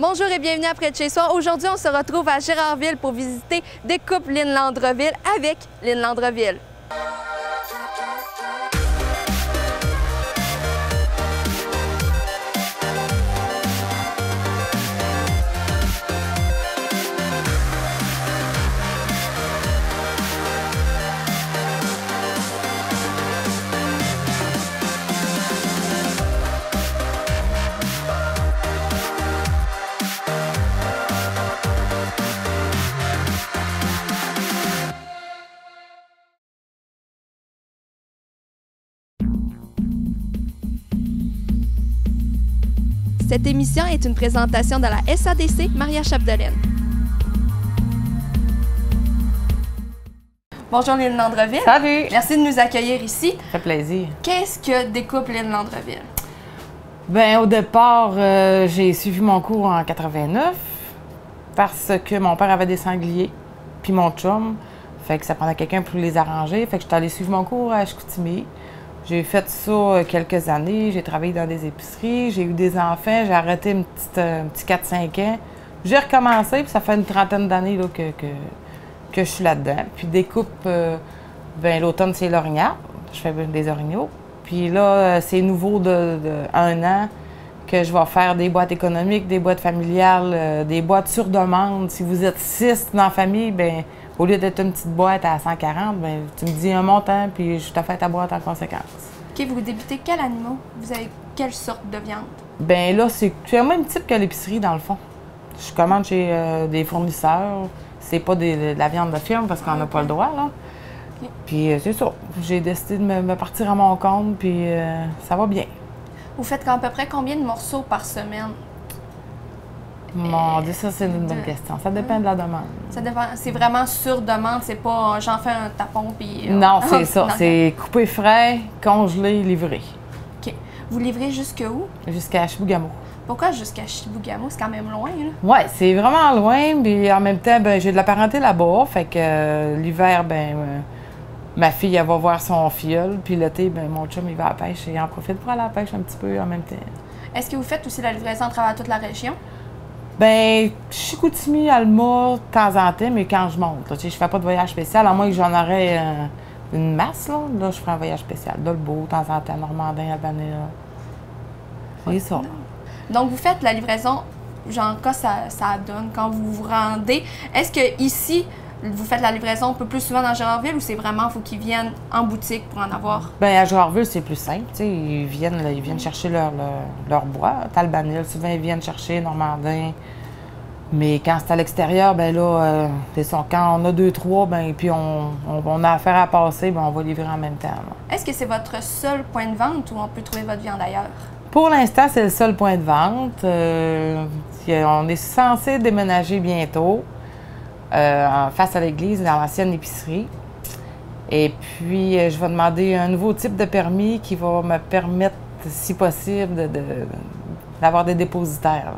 Bonjour et bienvenue à Près de chez soi. Aujourd'hui, on se retrouve à Gérardville pour visiter Découpe Lynn Landreville avec Lynn Landreville. Cette émission est une présentation de la SADC Maria-Chapdelaine. Bonjour Lynn Landreville. Salut! Merci de nous accueillir ici. Ça fait plaisir. Qu'est-ce que Découpe Lynn Landreville? Bien, au départ, j'ai suivi mon cours en 89 parce que mon père avait des sangliers, puis mon chum. Fait que ça prenait quelqu'un pour les arranger. Fait que j'étais allée suivre mon cours à Chicoutimi. J'ai fait ça quelques années, j'ai travaillé dans des épiceries, j'ai eu des enfants, j'ai arrêté un petit 4-5 ans. J'ai recommencé, puis ça fait une trentaine d'années que je suis là-dedans. Puis découpe, ben l'automne, c'est l'orignal, je fais des orignaux. Puis là, c'est nouveau de 1 an que je vais faire des boîtes économiques, des boîtes familiales, des boîtes sur demande. Si vous êtes 6 dans la famille, bien, au lieu d'être une petite boîte à 140, bien, tu me dis un montant, puis je te fais ta boîte en conséquence. OK, vous débutez quel animal? Vous avez quelle sorte de viande? Bien là, c'est le même type que l'épicerie, dans le fond. Je commande chez des fournisseurs. C'est pas de la viande de firme, parce qu'on n'a pas le droit, là. Okay. Puis c'est ça. J'ai décidé de me partir à mon compte, puis ça va bien. Vous faites à peu près combien de morceaux par semaine? Mon Dieu, ça, c'est une bonne question. Ça dépend de la demande. Ça dépend. C'est vraiment sur demande, c'est pas j'en fais un tapon puis. Non, c'est ça. C'est coupé frais, congelé, livré. OK. Vous livrez jusqu'où? Jusqu'à Chibougamau. Pourquoi jusqu'à Chibougamau? C'est quand même loin, là. Oui, c'est vraiment loin. Puis en même temps, ben, j'ai de la parenté là-bas. Fait que l'hiver, ben, ma fille, elle va voir son filleul. Puis l'été, ben, mon chum, il va à la pêche et il en profite pour aller à la pêche un petit peu en même temps. Est-ce que vous faites aussi la livraison à travers toute la région? Bien, Chicoutimi, Alma, de temps en temps, mais quand je monte. Là, je fais pas de voyage spécial, à moins que j'en aurais une masse. Là, je ferai un voyage spécial. Dolbeau, de temps en temps, Normandin, Albanais. C'est ça. Donc, vous faites la livraison, genre, quand ça donne, quand vous vous rendez. Est-ce que ici, vous faites la livraison un peu plus souvent dans Gérardville ou c'est vraiment, il faut qu'ils viennent en boutique pour en avoir? Bien, à Gérardville, c'est plus simple. Ils viennent chercher leur bois. Albanais, souvent, ils viennent chercher Normandin. Mais quand c'est à l'extérieur, ben là, c'est ça. Quand on a 2-3, ben puis on a affaire à passer, ben on va livrer en même temps. Est-ce que c'est votre seul point de vente ou on peut trouver votre viande ailleurs? Pour l'instant, c'est le seul point de vente. On est censé déménager bientôt face à l'église, dans l'ancienne épicerie. Et puis, je vais demander un nouveau type de permis qui va me permettre, si possible, d'avoir des dépositaires.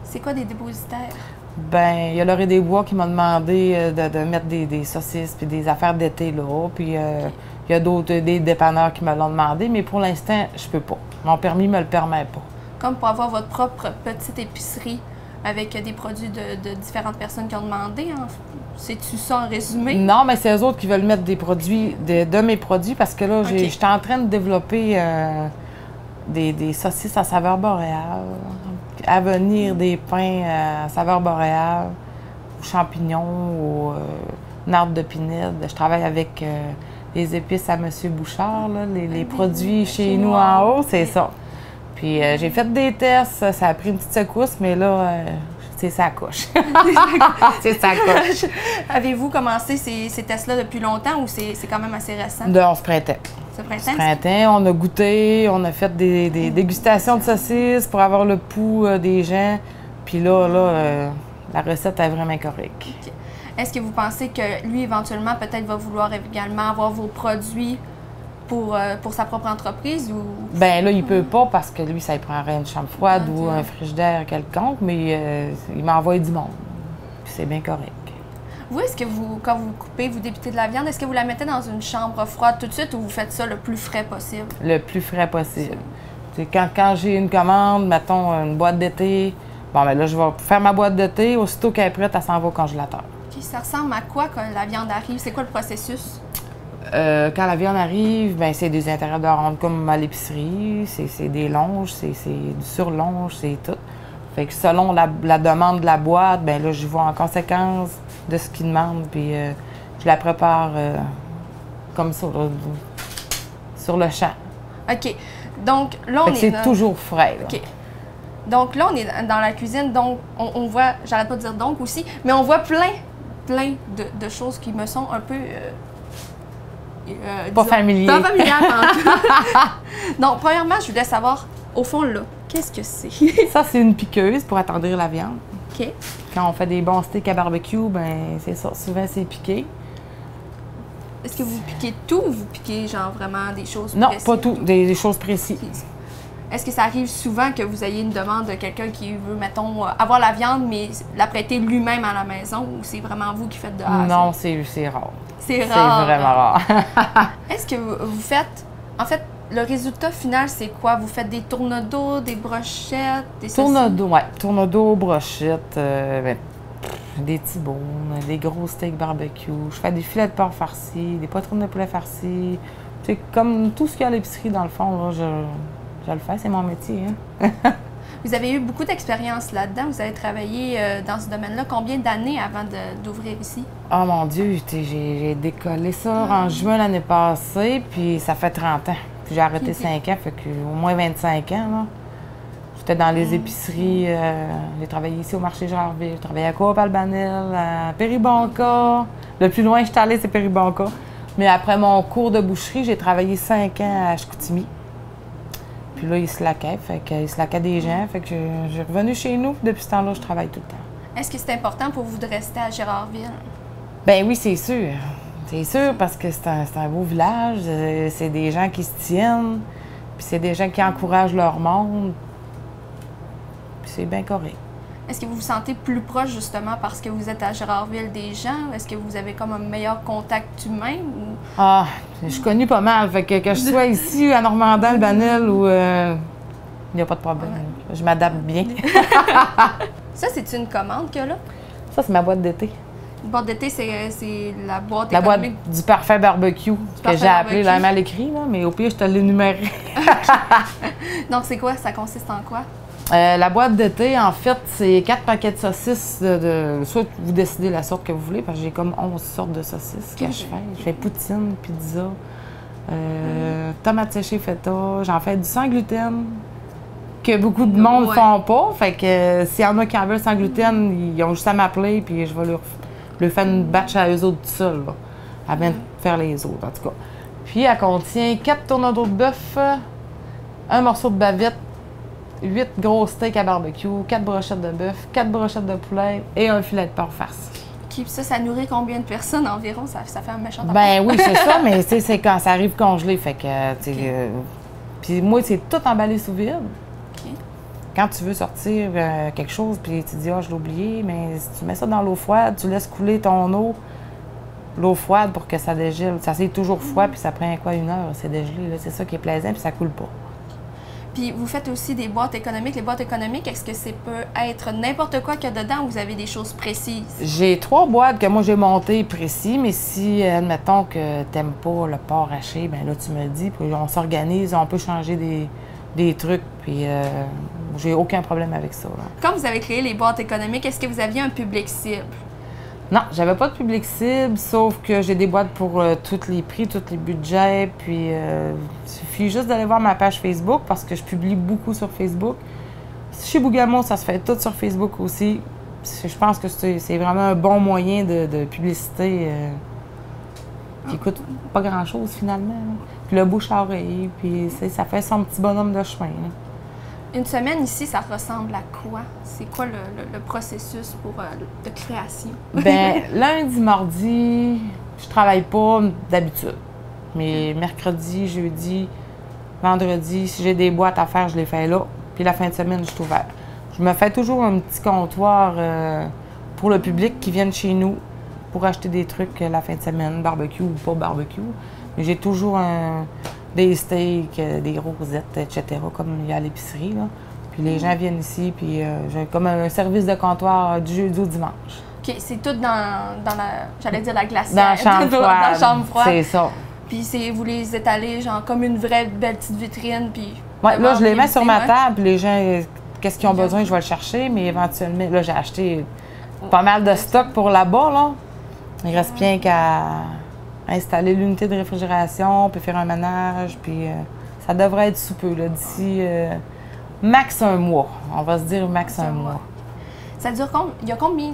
C'est quoi des dépositaires? Bien, il y a Lauré des Bois qui m'a demandé de mettre des saucisses puis des affaires d'été là. Puis il y a des dépanneurs qui me l'ont demandé, mais pour l'instant, je peux pas. Mon permis me le permet pas. Comme pour avoir votre propre petite épicerie avec des produits de différentes personnes qui ont demandé, hein? C'est-tu ça en résumé? Non, mais c'est eux autres qui veulent mettre des produits, de mes produits, parce que là, okay. J'étais en train de développer des saucisses à saveur boréale. À venir des pains à saveur boréale, aux champignons, aux nardes de pinède. Je travaille avec les épices à M. Bouchard, là, les produits chez nous en haut, c'est ça. Puis j'ai fait des tests, ça a pris une petite secousse, mais là, c'est ça couche. C'est ça couche. Avez-vous commencé ces tests-là depuis longtemps ou c'est quand même assez récent? Ce printemps. Ce printemps? Ce printemps, on a goûté, on a fait des dégustations de saucisses pour avoir le pouls des gens. Puis là, la recette est vraiment correcte. Okay. Est-ce que vous pensez que lui, éventuellement, peut-être va vouloir également avoir vos produits pour sa propre entreprise? Ou... Bien là, il peut pas parce que lui, ça lui prendrait une chambre froide ou un frigidaire quelconque, mais il m'envoie du monde. Puis c'est bien correct. Vous, est-ce que quand vous coupez, vous débutez de la viande, est-ce que vous la mettez dans une chambre froide tout de suite ou vous faites ça le plus frais possible? Le plus frais possible. Quand j'ai une commande, mettons une boîte d'été, Bon, ben là, je vais faire ma boîte de thé. Aussitôt qu'elle est prête, elle s'en va au congélateur. OK, ça ressemble à quoi quand la viande arrive? C'est quoi le processus? Quand la viande arrive, ben c'est des intérêts de ronde comme à l'épicerie. C'est des longes, c'est du surlonge, c'est tout. Fait que selon la demande de la boîte, ben là, je vais en conséquence de ce qu'ils demandent. Puis je la prépare comme ça, là, sur le champ. OK. Donc là, on est. C'est toujours frais. Là. OK. Donc là, on est dans la cuisine, donc on voit, j'arrête pas de dire donc aussi, mais on voit plein de choses qui me sont un peu. Pas familières. Pas familières, en tout. Donc, premièrement, je voulais savoir, au fond, là, qu'est-ce que c'est? Ça, c'est une piqueuse pour attendrir la viande. OK. Quand on fait des bons steaks à barbecue, ben c'est ça. Souvent, c'est piqué. Est-ce que vous piquez tout ou vous piquez, genre, vraiment des choses non, précises? Non, pas tout. Des choses précises. Est-ce que ça arrive souvent que vous ayez une demande de quelqu'un qui veut, mettons, avoir la viande, mais la prêter lui-même à la maison, ou c'est vraiment vous qui faites de A à Z? Non, c'est rare. C'est rare. C'est vraiment rare. Est-ce que vous faites... En fait, le résultat final, c'est quoi? Vous faites des tournedos, des brochettes, des saucisses? Tournedos, oui. Tournedos, brochettes, des tibounes, des gros steaks barbecue. Je fais des filets de porc farcis, des poitrines de poulet farcis. C'est comme tout ce qu'il y a à l'épicerie, dans le fond, là, je le fais, c'est mon métier. Hein? Vous avez eu beaucoup d'expérience là-dedans. Vous avez travaillé dans ce domaine-là. Combien d'années avant d'ouvrir ici? Oh mon Dieu, j'ai décollé ça en juin l'année passée, puis ça fait 30 ans. Puis j'ai arrêté 5 ans, fait que au moins 25 ans. Là. J'étais dans les épiceries. J'ai travaillé ici au marché Jarville. J'ai travaillé à Coop Albanel, à Péribonka. Le plus loin que je suis allée, c'est Péribonka. Mais après mon cours de boucherie, j'ai travaillé 5 ans à Chicoutimi. Puis là, il se laquait, fait qu'il se laquait des gens, fait que j'ai revenu chez nous. Depuis ce temps-là, je travaille tout le temps. Est-ce que c'est important pour vous de rester à Gérardville? Ben oui, c'est sûr. C'est sûr, parce que c'est un beau village, c'est des gens qui se tiennent, puis c'est des gens qui encouragent leur monde, puis c'est bien correct. Est-ce que vous vous sentez plus proche, justement, parce que vous êtes à Gérardville des gens? Est-ce que vous avez comme un meilleur contact humain? Ou... Ah, je suis connue pas mal, fait que je sois ici, à Normandin, Albanel, ou... il n'y a pas de problème. Ouais. Je m'adapte bien. Ça, c'est une commande que là? Ça, c'est ma boîte d'été. Une boîte d'été, c'est la boîte la économique. Boîte du parfait barbecue, que j'ai appelé, là, mal écrit, là, mais au pire, je te l'ai numéré. Donc, c'est quoi? Ça consiste en quoi? La boîte d'été, en fait, c'est 4 paquets de saucisses. Soit vous décidez la sorte que vous voulez, parce que j'ai comme 11 sortes de saucisses que je fais. Je fais poutine, pizza, tomates séchées feta. J'en fais du sans gluten, que beaucoup de monde ne font pas. Fait que s'il y en a qui en veulent sans gluten, ils ont juste à m'appeler, puis je vais leur faire une batch à eux autres tout seuls, là, avant de faire les autres, en tout cas. Puis, elle contient 4 tournedos de bœuf, un morceau de bavette, 8 gros steaks à barbecue, 4 brochettes de bœuf, 4 brochettes de poulet et un filet de porc farci. Okay, ça nourrit combien de personnes environ? Ça fait un méchant apport. Ben oui, c'est ça, mais c'est quand ça arrive congelé, fait que, puis moi, c'est tout emballé sous vide. Okay. Quand tu veux sortir quelque chose, puis tu dis « Ah, je l'ai oublié », mais si tu mets ça dans l'eau froide, tu laisses couler ton eau, l'eau froide pour que ça dégèle. Ça, c'est toujours froid, puis ça prend quoi, 1 heure, c'est dégelé, c'est ça qui est plaisant, puis ça coule pas. Puis vous faites aussi des boîtes économiques. Les boîtes économiques, est-ce que ça peut être n'importe quoi qu'il y a dedans ou vous avez des choses précises? J'ai 3 boîtes que moi j'ai montées précis, mais si, admettons que t'aimes pas le porc haché, bien là tu me dis, puis on s'organise, on peut changer des trucs, puis j'ai aucun problème avec ça. Là. Quand vous avez créé les boîtes économiques, est-ce que vous aviez un public cible? Non, j'avais pas de public cible, sauf que j'ai des boîtes pour tous les prix, tous les budgets, puis il suffit juste d'aller voir ma page Facebook parce que je publie beaucoup sur Facebook. Chez Bougamont, ça se fait tout sur Facebook aussi. Je pense que c'est vraiment un bon moyen de publicité qui coûte pas grand-chose finalement. Là. Puis le bouche à oreille, puis ça fait son petit bonhomme de chemin. Là. Une semaine ici, ça ressemble à quoi? C'est quoi le processus de création? Bien, lundi, mardi, je travaille pas d'habitude. Mais mercredi, jeudi, vendredi, si j'ai des boîtes à faire, je les fais là. Puis la fin de semaine, je suis ouverte. Je me fais toujours un petit comptoir pour le public qui vient chez nous pour acheter des trucs la fin de semaine, barbecue ou pas barbecue. Mais j'ai toujours des steaks, des rosettes, etc., comme il y a à l'épicerie. Puis les gens viennent ici, puis j'ai comme un service de comptoir du jeudi au dimanche. OK, c'est tout dans la, j'allais dire la glacière. Dans la chambre froide. Dans la chambre froide. C'est ça. Puis vous les étalez, genre, comme une vraie belle petite vitrine, puis... Ouais, là, je les mets sur ma ouais. table, puis les gens, qu'est-ce qu'ils ont besoin, je vais le chercher, mais éventuellement, là, j'ai acheté pas mal de stock pour là-bas, là. Il reste bien qu'à installer l'unité de réfrigération, puis faire un ménage, puis ça devrait être sous peu, là, d'ici max un mois. On va se dire max un mois. Ça dure combien? Il y a combien...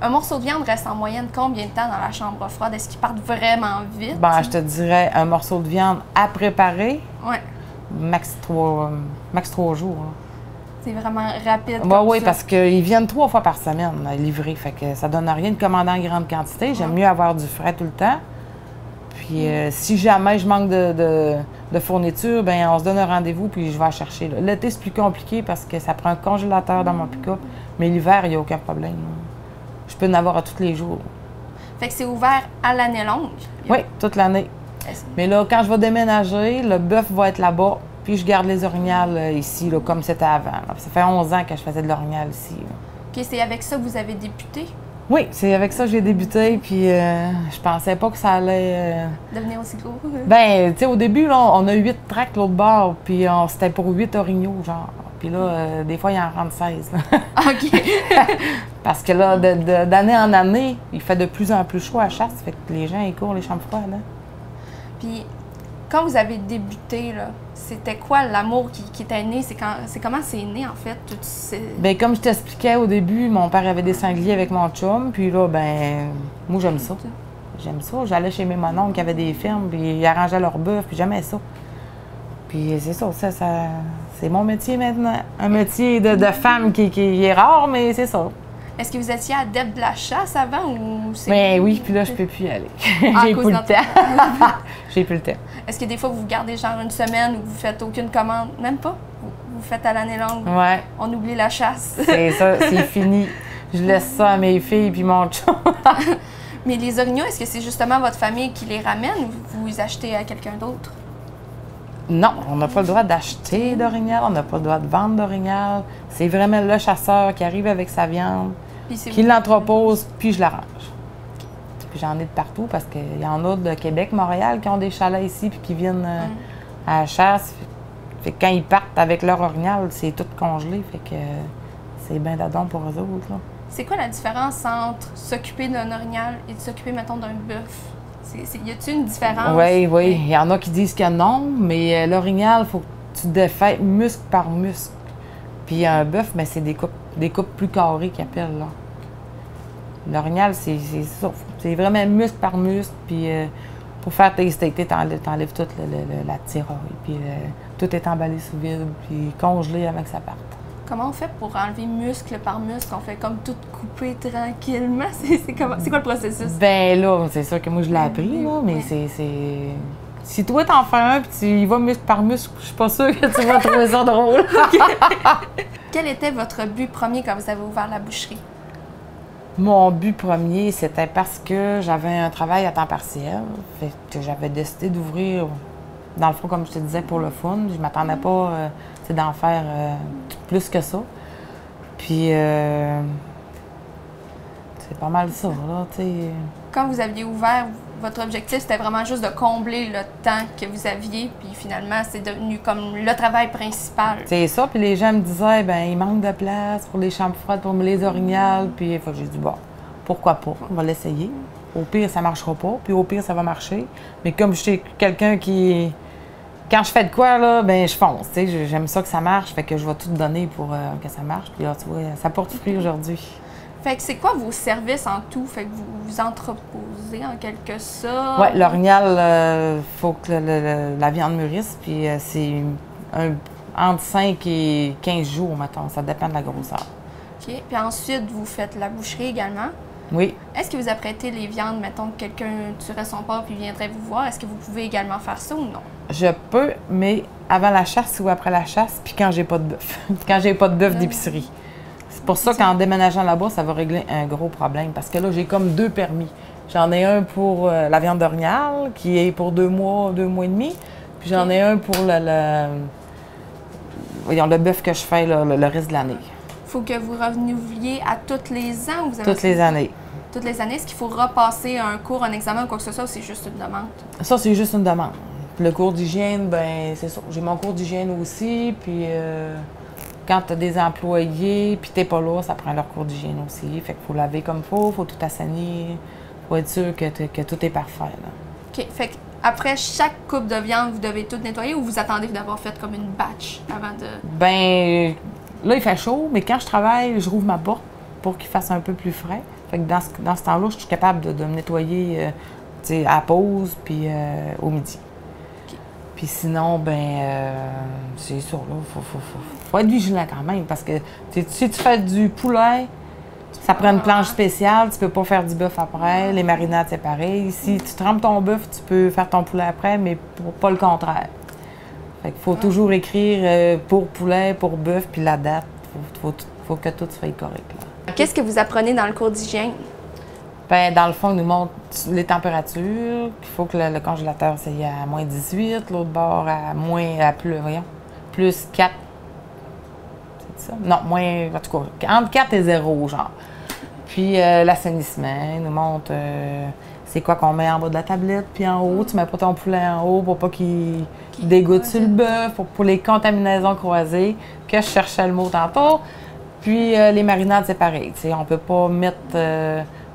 un morceau de viande reste en moyenne combien de temps dans la chambre froide? Est-ce qu'ils partent vraiment vite? Ben, je te dirais un morceau de viande à préparer, ouais. max 3 jours. Là. C'est vraiment rapide. Oui, parce qu'ils viennent 3 fois par semaine livrer. Fait que ça donne rien de commander en grande quantité. J'aime mieux avoir du frais tout le temps. Puis si jamais je manque de fourniture, ben on se donne un rendez-vous puis je vais la chercher. L'été, c'est plus compliqué parce que ça prend un congélateur dans mon pick-up. Mais l'hiver, il n'y a aucun problème. Là. Je peux en avoir à tous les jours. Fait que c'est ouvert à l'année longue? Oui, toute l'année. Mais là, quand je vais déménager, le bœuf va être là-bas. Puis je garde les orignales ici, là, comme c'était avant. Là. Ça fait 11 ans que je faisais de l'orignal ici. Là. OK, c'est avec ça que vous avez débuté? Oui, c'est avec ça que j'ai débuté. Puis je pensais pas que ça allait... devenir aussi gros? Ben, tu sais, au début, là, on a 8 tracts l'autre bord. Puis c'était pour 8 orignaux, genre. Puis là, des fois, il en rentre 16. Là. OK. Parce que là, d'année en année, il fait de plus en plus chaud à la chasse. Fait que les gens, ils courent les chambres froides. Hein. Puis, quand vous avez débuté, là, c'était quoi l'amour qui était né? C'est comment c'est né, en fait? Bien, comme je t'expliquais au début, mon père avait des sangliers avec mon chum. Puis là, ben moi, j'aime ça. J'aime ça. J'allais chez mes mononcles qui avaient des fermes, puis ils arrangeaient leur bœuf, puis j'aimais ça. Puis c'est ça, c'est mon métier maintenant. Un métier de femme qui est rare, mais c'est ça. Est-ce que vous étiez adepte de la chasse avant ou c'est... Ben oui, puis là, je peux plus y aller. J'ai plus le temps. J'ai plus le temps. Est-ce que des fois, vous gardez genre une semaine où vous faites aucune commande? Même pas? Vous faites à l'année longue? Ouais. On oublie la chasse. C'est ça, c'est fini. Je laisse ça à mes filles puis mon chum. Mais les orignaux, est-ce que c'est justement votre famille qui les ramène ou vous les achetez à quelqu'un d'autre? Non, on n'a pas le droit d'acheter d'orignal, on n'a pas le droit de vendre d'orignal. C'est vraiment le chasseur qui arrive avec sa viande, qui l'entrepose, puis je l'arrange. Puis j'en ai de partout parce qu'il y en a de Québec, Montréal qui ont des chalets ici puis qui viennent à la chasse. Fait que quand ils partent avec leur orignal, c'est tout congelé. Fait que c'est bien d'adon pour eux autres. Là. C'est quoi la différence entre s'occuper d'un orignal et de s'occuper, mettons, d'un bœuf? Y a-t-il une différence? Oui, oui. Il y en a qui disent que non, mais l'orignal, il faut que tu défais muscle par muscle. Puis un bœuf, ben, c'est des coupes plus carrées qu'ils appellent. Là. L'orignal, c'est ça. C'est vraiment muscle par muscle. Puis pour faire tes steaks, t'enlèves toute la tiraille. Puis tout est emballé sous vide, puis congelé avant que ça parte. Comment on fait pour enlever muscle par muscle? On fait comme tout couper tranquillement? C'est quoi le processus? Ben là, c'est sûr que moi, je l'ai appris, là, mais c'est... Si toi, t'en fais un, puis tu y vas muscle par muscle, je suis pas sûre que tu vas trouver ça drôle. Quel était votre but premier quand vous avez ouvert la boucherie? Mon but premier, c'était parce que j'avais un travail à temps partiel. Fait que j'avais décidé d'ouvrir, dans le fond, comme je te disais, pour le fun. Je m'attendais pas d'en faire plus que ça. Puis, c'est pas mal ça, là, tu sais. Quand vous aviez ouvert, votre objectif, c'était vraiment juste de combler le temps que vous aviez, puis finalement, c'est devenu comme le travail principal. C'est ça, puis les gens me disaient, ben il manque de place pour les chambres froides, pour les orignales, puis j'ai dit, bon, pourquoi pas, on va l'essayer. Au pire, ça marchera pas, puis au pire, ça va marcher. Mais comme je suis quelqu'un qui... Quand je fais de quoi, là, ben je fonce, tu sais, j'aime ça que ça marche, fait que je vais tout donner pour que ça marche, puis là, tu vois, ça porte fruit aujourd'hui. Fait que c'est quoi vos services en tout? Fait que vous vous entreposez en quelque sorte? Oui, l'orignal, il faut que la viande mûrisse, puis c'est entre 5 et 15 jours, mettons, ça dépend de la grosseur. OK. Puis ensuite, vous faites la boucherie également? Oui. Est-ce que vous apprêtez les viandes, mettons que quelqu'un tuerait son porc puis viendrait vous voir? Est-ce que vous pouvez également faire ça ou non? Je peux, mais avant la chasse ou après la chasse, puis quand j'ai pas de bœuf. Quand j'ai pas de bœuf d'épicerie. C'est pour ça qu'en déménageant là-bas, ça va régler un gros problème. Parce que là, j'ai comme 2 permis. J'en ai un pour la viande d'orignal, qui est pour 2 mois et demi. Puis j'en ai un pour voyons, le bœuf que je fais là, le reste de l'année. Faut que vous renouvelliez à tous les ans ou vous avez Toutes les années. Toutes les années, est-ce qu'il faut repasser un cours, un examen ou quoi que ce soit, ou c'est juste une demande? Ça, c'est juste une demande. Puis le cours d'hygiène, ben c'est ça. J'ai mon cours d'hygiène aussi, puis quand tu as des employés, puis t'es pas là, ça prend leur cours d'hygiène aussi. Fait qu'il faut laver comme il faut tout assainir, faut être sûr que tout est parfait, là. OK. Fait qu'après chaque coupe de viande, vous devez tout nettoyer ou vous attendez d'avoir fait comme une batch avant de... Ben là, il fait chaud, mais quand je travaille, je rouvre ma porte pour qu'il fasse un peu plus frais. Fait que dans ce temps-là, je suis capable de me nettoyer à la pause puis au midi. OK. Puis sinon, c'est sûr, là, faut être vigilant quand même parce que si tu fais du poulet, ça prend une planche spéciale, tu peux pas faire du bœuf après. Les marinades, c'est pareil. Si tu trempes ton bœuf, tu peux faire ton poulet après, mais pas le contraire. Fait qu'il faut toujours écrire pour poulet, pour bœuf, puis la date. Faut que tout soit correct, là. Qu'est-ce que vous apprenez dans le cours d'hygiène? Ben, dans le fond, ils nous montrent les températures. Il faut que le congélateur c'est à moins 18, l'autre bord à plus 4. C'est ça? Non, moins, en tout cas, entre 4 et 0, genre. Puis l'assainissement, ils nous montre c'est quoi qu'on met en bas de la tablette, puis en haut, tu mets pas ton poulet en haut pour pas qu'il dégoûte sur le bœuf, pour les contaminaisons croisées, que je cherchais le mot tantôt. Puis les marinades, c'est pareil. T'sais, on peut pas mettre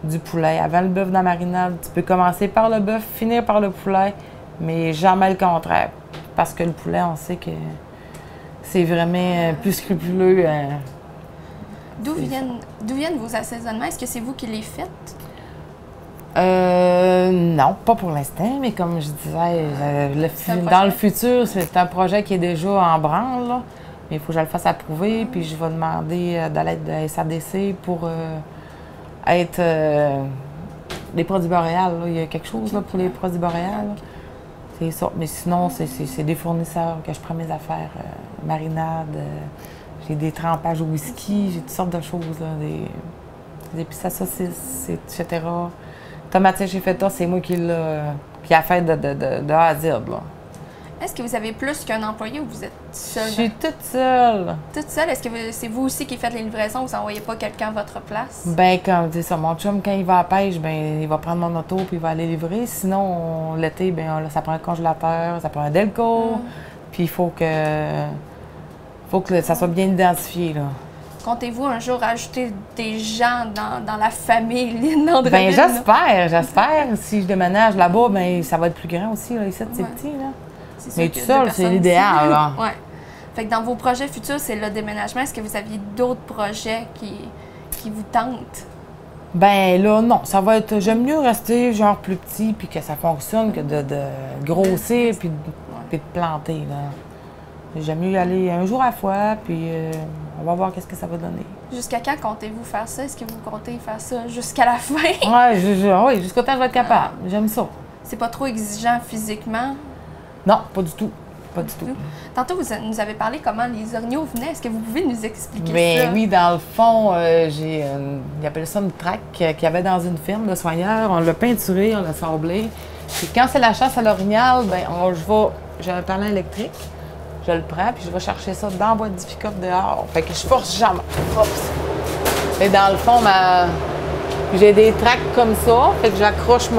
du poulet avant le bœuf dans la marinade. Tu peux commencer par le bœuf, finir par le poulet, mais jamais le contraire. Parce que le poulet, on sait que c'est vraiment plus scrupuleux. D'où viennent vos assaisonnements? Est-ce que c'est vous qui les faites? Non, pas pour l'instant, mais comme je disais, dans le futur, c'est un projet qui est déjà en branle, là. Mais il faut que je le fasse approuver, puis je vais demander de l'aide de SADC pour être les produits boréales. Là. Il y a quelque chose là, pour les produits boréales. C'est ça. Mais sinon, c'est des fournisseurs que je prends mes affaires. Marinades, j'ai des trempages au whisky, j'ai toutes sortes de choses. Là, des épices à saucisses, etc. Tomates chez Feta, c'est moi qui a fait de A à Z. Là. Est-ce que vous avez plus qu'un employé ou vous êtes seule? Je suis toute seule. Toute seule? Est-ce que c'est vous aussi qui faites les livraisons ou vous n'envoyez pas quelqu'un à votre place? Ben comme c'est ça, mon chum, quand il va à la pêche, ben il va prendre mon auto puis il va aller livrer. Sinon, l'été, ça prend un congélateur, ça prend un Delco. Puis il faut que ça soit bien identifié, là. Comptez-vous un jour ajouter des gens dans la famille Lynn Andreville? Ben j'espère. Si je déménage là-bas, ben ça va être plus grand aussi, là. Ici, c'est petit, là. Mais tout seul, c'est l'idéal, là. Oui. Fait que dans vos projets futurs, c'est le déménagement. Est-ce que vous aviez d'autres projets qui vous tentent? Ben là, non. Ça va être... J'aime mieux rester genre plus petit puis que ça fonctionne que de grossir puis de planter, là. J'aime mieux y aller un jour à la fois, puis on va voir qu'est-ce que ça va donner. Jusqu'à quand comptez-vous faire ça? Est-ce que vous comptez faire ça jusqu'à la fin? Oui, jusqu'au temps que je vais être capable. J'aime ça. C'est pas trop exigeant physiquement? Non, pas du tout. Pas du tout. Tantôt, vous nous avez parlé comment les orignaux venaient. Est-ce que vous pouvez nous expliquer ça? Oui, dans le fond, ils appellent ça une traque qu'il y avait dans une ferme de soigneurs. On l'a peinturé, on l'a sablé. Puis quand c'est la chasse à l'orignal, j'ai un talent électrique. Je le prends, puis je vais chercher ça dans la boîte du pick-up dehors. Fait que je force jamais. Et dans le fond, j'ai des tracts comme ça. Fait que j'accroche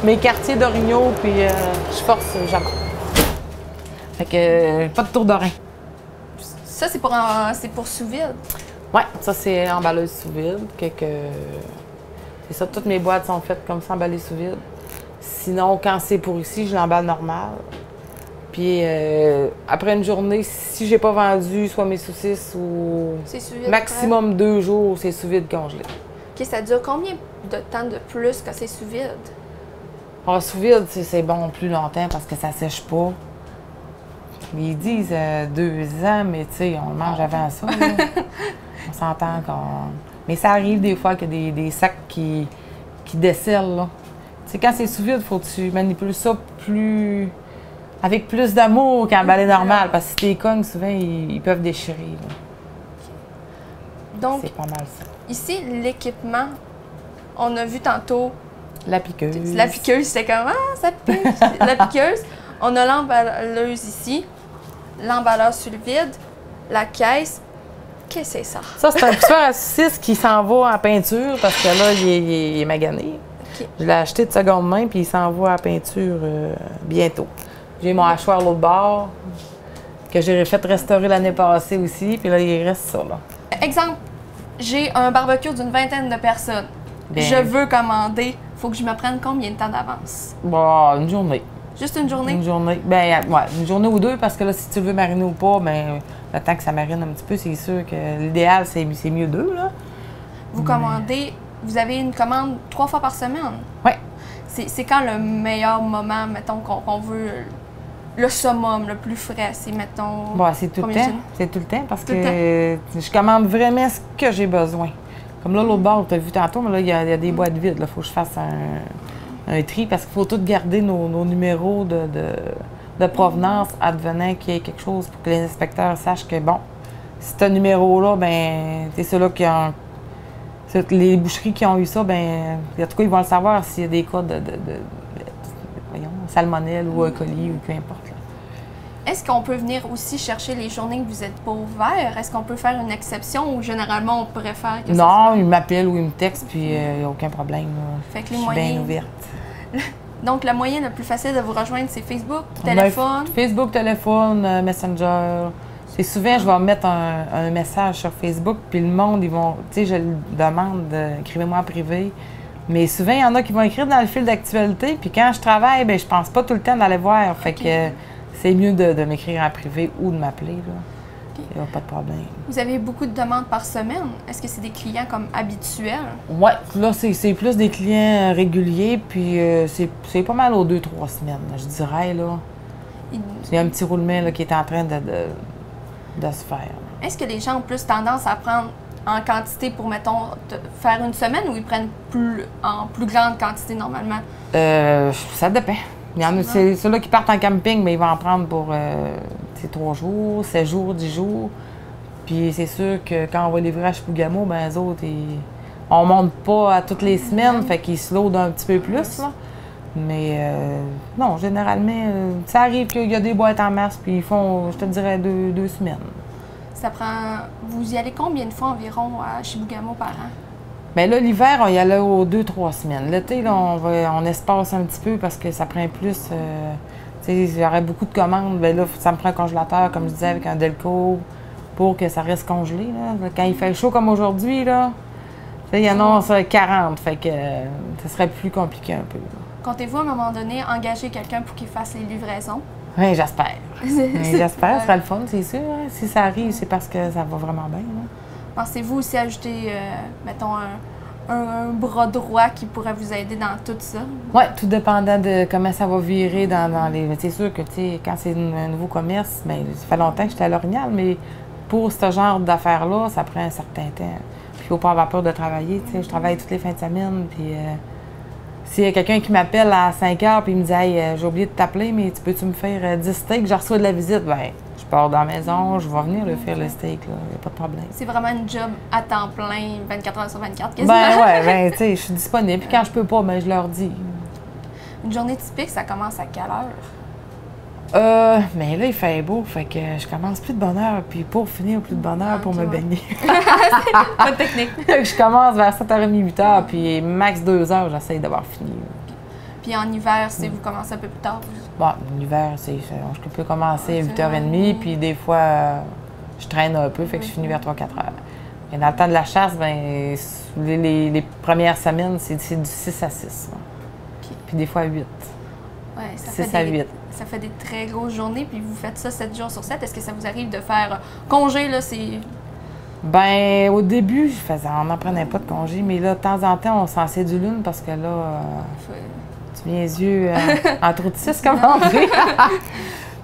mes quartiers d'orignaux, puis je force jamais. Fait que pas de tour d'oreille. Ça, c'est pour sous-vide? Oui, ça, c'est emballeuse sous-vide. C'est ça, toutes mes boîtes sont faites comme ça, emballées sous-vide. Sinon, quand c'est pour ici, je l'emballe normal. Puis après une journée, si j'ai pas vendu soit mes saucisses ou maximum 2 jours, c'est sous vide congelé. OK, ça dure combien de temps de plus que c'est sous vide? Sous vide, c'est bon plus longtemps parce que ça sèche pas. Ils disent 2 ans, mais tu sais, on le mange avant ça. On s'entend qu'on... Mais ça arrive des fois qu'il y a des sacs qui décèlent, là. Tu sais, quand c'est sous vide, il faut que tu manipules ça avec plus d'amour qu'un balai normal, parce que si tu les cognes, souvent, ils peuvent déchirer. Là. Donc, c'est pas mal ça. Ici, l'équipement, on a vu tantôt... La piqueuse. La piqueuse, c'est comment? Ça pique? La piqueuse. On a l'emballeuse ici, l'emballage sur le vide. la caisse. Qu'est-ce que c'est ça? Ça, c'est un pousseur à saucisse qui s'en va en peinture parce que là, il est magané. OK. Je l'ai acheté de seconde main puis il s'en va en peinture bientôt. J'ai mon hachoir l'autre bord que j'ai fait restaurer l'année passée aussi, puis là, il reste ça, là. Exemple, j'ai un barbecue d'une 20aine de personnes. Bien. Je veux commander. Faut que je me prenne combien de temps d'avance? Bon, une journée. Juste une journée? Une journée. Ben, ouais, une journée ou deux, parce que là, si tu veux mariner ou pas, ben, le temps que ça marine un petit peu, c'est sûr que l'idéal, c'est mieux deux, là. Vous commandez, vous avez une commande 3 fois par semaine? Oui. C'est quand le meilleur moment, mettons, qu'on veut le summum, le plus frais? C'est, mettons... Bon, c'est tout le combien de temps. journées? C'est tout le temps parce Tout que le je commande vraiment ce que j'ai besoin. Comme là, l'autre bord, tu as vu tantôt, mais là, il y a des boîtes vides. Il faut que je fasse un tri parce qu'il faut tout garder nos numéros de provenance advenant qu'il y ait quelque chose pour que les inspecteurs sachent que, bon, si ce numéro-là, ben c'est ceux-là qui ont. Les boucheries qui ont eu ça, ben en tout cas, ils vont le savoir s'il y a des cas de voyons, salmonelle ou E. coli ou peu importe. Là. Est-ce qu'on peut venir aussi chercher les journées que vous n'êtes pas ouvert? Est-ce qu'on peut faire une exception ou généralement on préfère que ça Non, soit... ils m'appellent ou ils me textent, puis il n'y a aucun problème. Là. Fait que Je les suis moyens... bien ouverte. Donc, le moyen le plus facile de vous rejoindre, c'est Facebook, téléphone? Facebook, téléphone, Messenger. C'est souvent, je vais mettre un message sur Facebook, puis le monde, ils vont... Tu sais, je le demande, écrivez-moi en privé. Mais souvent, il y en a qui vont écrire dans le fil d'actualité, puis quand je travaille, bien, je pense pas tout le temps d'aller voir. Fait que c'est mieux de m'écrire en privé ou de m'appeler, là. Il n'y a pas de problème. Vous avez beaucoup de demandes par semaine. Est-ce que c'est des clients comme habituels? Oui, là, c'est plus des clients réguliers, puis c'est pas mal aux 2-3 semaines, là, je dirais, là. Il y a un petit roulement là, qui est en train de se faire. Est-ce que les gens ont plus tendance à prendre en quantité pour, mettons, faire une semaine ou ils prennent en plus grande quantité normalement? Ça dépend. Il y en a, c'est ceux-là qui partent en camping, mais ils vont en prendre pour 3 jours, 7 jours, 10 jours. Puis c'est sûr que quand on va livrer à Chibougamau, ben les autres, on monte pas à toutes les semaines, fait qu'ils se loadent un petit peu plus, là. Mais non, généralement, ça arrive qu'il y a des boîtes en masse, puis ils font, je te dirais, 2 semaines. Ça prend... Vous y allez combien de fois environ à Chibougamau par an? Bien là, l'hiver, on y allait aux 2-3 semaines. L'été, là, on espace un petit peu parce que ça prend plus... tu sais, il y aurait beaucoup de commandes. Bien là, ça me prend un congélateur, comme je disais, avec un Delco, pour que ça reste congelé, là. Quand il fait chaud comme aujourd'hui, là, il y en a 40, fait que ça serait plus compliqué un peu. Comptez-vous à un moment donné engager quelqu'un pour qu'il fasse les livraisons? Oui, j'espère. J'espère, ce sera le fun, c'est sûr. Hein. Si ça arrive, c'est parce que ça va vraiment bien. Là. Pensez-vous aussi ajouter, mettons, un bras droit qui pourrait vous aider dans tout ça? Oui, tout dépendant de comment ça va virer dans les... C'est sûr que, tu sais, quand c'est un nouveau commerce, bien, ça fait longtemps que j'étais à L'Orignal, mais pour ce genre d'affaires-là, ça prend un certain temps. Puis il ne faut pas avoir peur de travailler, tu sais. Je travaille toutes les fins de semaine, puis... S'il y a quelqu'un qui m'appelle à 5 heures et il me dit « Hey, j'ai oublié de t'appeler, mais peux-tu me faire 10 steaks? Je reçois de la visite. » Bien, je pars dans la maison, je vais venir le faire le steak, là. Il n'y a pas de problème. C'est vraiment une job à temps plein, 24 heures sur 24, quasiment. Ben, tu sais, je suis disponible. Puis quand je peux pas, ben, je leur dis. Une journée typique, ça commence à quelle heure? Mais là, il fait beau, fait que je commence plus de bonne heure, puis pour finir, plus de bonne heure pour me baigner. Pas de technique. Je commence vers 7h30, 8h, puis max 2h, j'essaye d'avoir fini. Puis en hiver, si vous commencez un peu plus tard? Bon, l'hiver, je peux commencer à 8h30, puis des fois, je traîne un peu, fait que je finis vers 3-4h. Et dans le temps de la chasse, ben les premières semaines, c'est du 6 à 6. Okay. Puis des fois 8. Ouais, 6 à 8. Ça fait des très grosses journées, puis vous faites ça 7 jours sur 7. Est-ce que ça vous arrive de faire congé, là, c'est... Ben au début, on n'en prenait pas de congé, mais là, de temps en temps, on s'en cédule une parce que là, tu viens les yeux en trou de 6, comme on dit.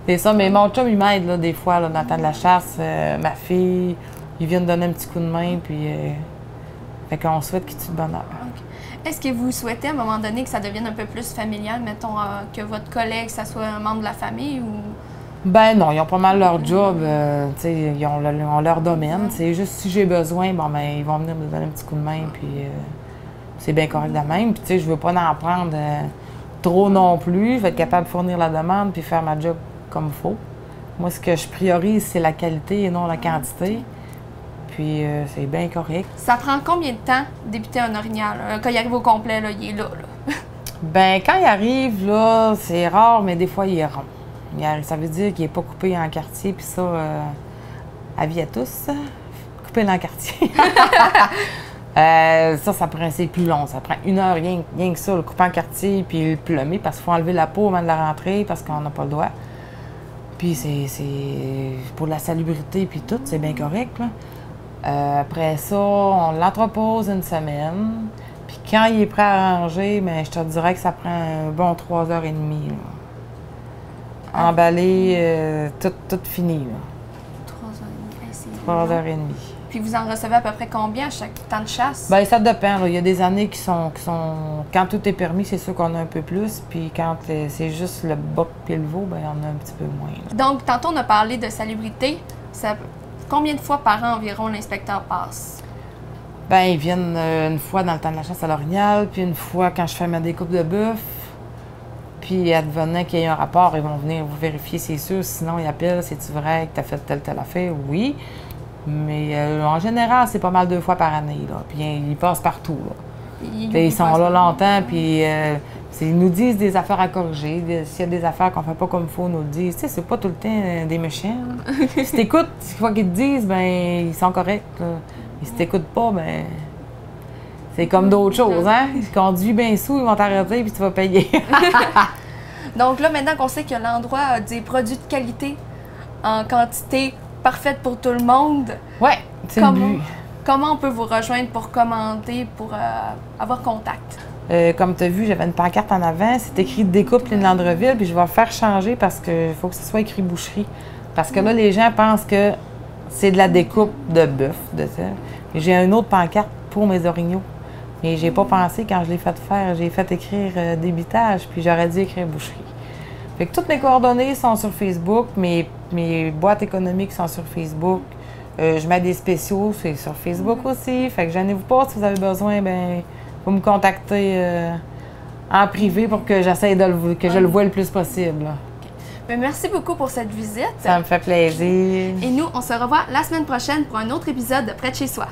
C'est ça, mais mon chum, il m'aide, là, des fois, là, dans le temps de la chasse. Ma fille, il vient me donner un petit coup de main, puis... fait qu'on souhaite qu'il tue de bonheur. Okay. Est-ce que vous souhaitez à un moment donné que ça devienne un peu plus familial, mettons, que votre collègue, ça soit un membre de la famille ou... Ben non, ils ont pas mal leur job, tu sais, ils ont leur domaine. C'est juste si j'ai besoin, bon ben ils vont venir me donner un petit coup de main, puis c'est bien correct de même. Puis tu sais, je veux pas en prendre trop non plus. Je vais être capable de fournir la demande puis faire ma job comme il faut. Moi, ce que je priorise, c'est la qualité et non la quantité. Puis c'est bien correct. Ça prend combien de temps d'ébuter un orignal? Quand il arrive au complet, là, il est là. Ben quand il arrive, là, c'est rare, mais des fois, il est rond. Ça veut dire qu'il n'est pas coupé en quartier, puis ça, avis à tous, coupez-le en quartier. C'est plus long. Ça prend 1 heure, rien que ça, le couper en quartier, puis le plumer, parce qu'il faut enlever la peau avant de la rentrer, parce qu'on n'a pas le droit. Puis c'est pour la salubrité, puis tout, c'est bien correct, là. Après ça, on l'entrepose 1 semaine. Puis quand il est prêt à ranger, ben, je te dirais que ça prend un bon 3h30. Emballer, tout fini. Là. 3h30. Puis vous en recevez à peu près combien à chaque temps de chasse? Bien, ça dépend. Là. Il y a des années qui sont... Quand tout est permis, c'est sûr qu'on a un peu plus. Puis quand c'est juste le boc et le veau, bien, on a un petit peu moins. Là. Donc, tantôt, on a parlé de salubrité. Combien de fois par an environ l'inspecteur passe? Bien, ils viennent une fois dans le temps de la chasse à l'orignal, puis une fois quand je fais ma découpe de bœuf. Puis, advenant qu'il y ait un rapport, ils vont venir vous vérifier, c'est sûr. Sinon, ils appellent, c'est-tu vrai que tu as fait telle affaire? Oui. Mais en général, c'est pas mal 2 fois par année. Là. Puis, ils passent partout. Là. Ils sont là longtemps, puis ils nous disent des affaires à corriger. S'il y a des affaires qu'on fait pas comme il faut, ils nous le disent. Tu sais, c'est pas tout le temps des méchants. Si t'écoutes, une fois qu'ils te disent, ben ils sont corrects. Là. Et si t'écoutes pas, ben c'est comme d'autres choses, hein? Ils conduisent bien sous, ils vont t'arrêter, puis tu vas payer. Donc là, maintenant qu'on sait que l'endroit a des produits de qualité en quantité parfaite pour tout le monde, ouais, c'est le but. Comment on peut vous rejoindre pour commander, pour avoir contact? Comme tu as vu, j'avais une pancarte en avant. C'est écrit Découpe Lynn Landreville, puis je vais faire changer parce qu'il faut que ce soit écrit boucherie. Parce que là, les gens pensent que c'est de la découpe de bœuf, de ça. J'ai une autre pancarte pour mes orignaux. Mais j'ai pas pensé quand je l'ai fait faire. J'ai fait écrire débitage, puis j'aurais dû écrire boucherie. Fait que toutes mes coordonnées sont sur Facebook, mes boîtes économiques sont sur Facebook. Je mets des spéciaux, c'est sur Facebook aussi. Fait que gênez-vous pas, si vous avez besoin, ben vous me contacter en privé pour que j'essaie que je le voie le plus possible. Okay. Ben, merci beaucoup pour cette visite. Ça me fait plaisir. Et nous, on se revoit la semaine prochaine pour un autre épisode de Près de chez soi.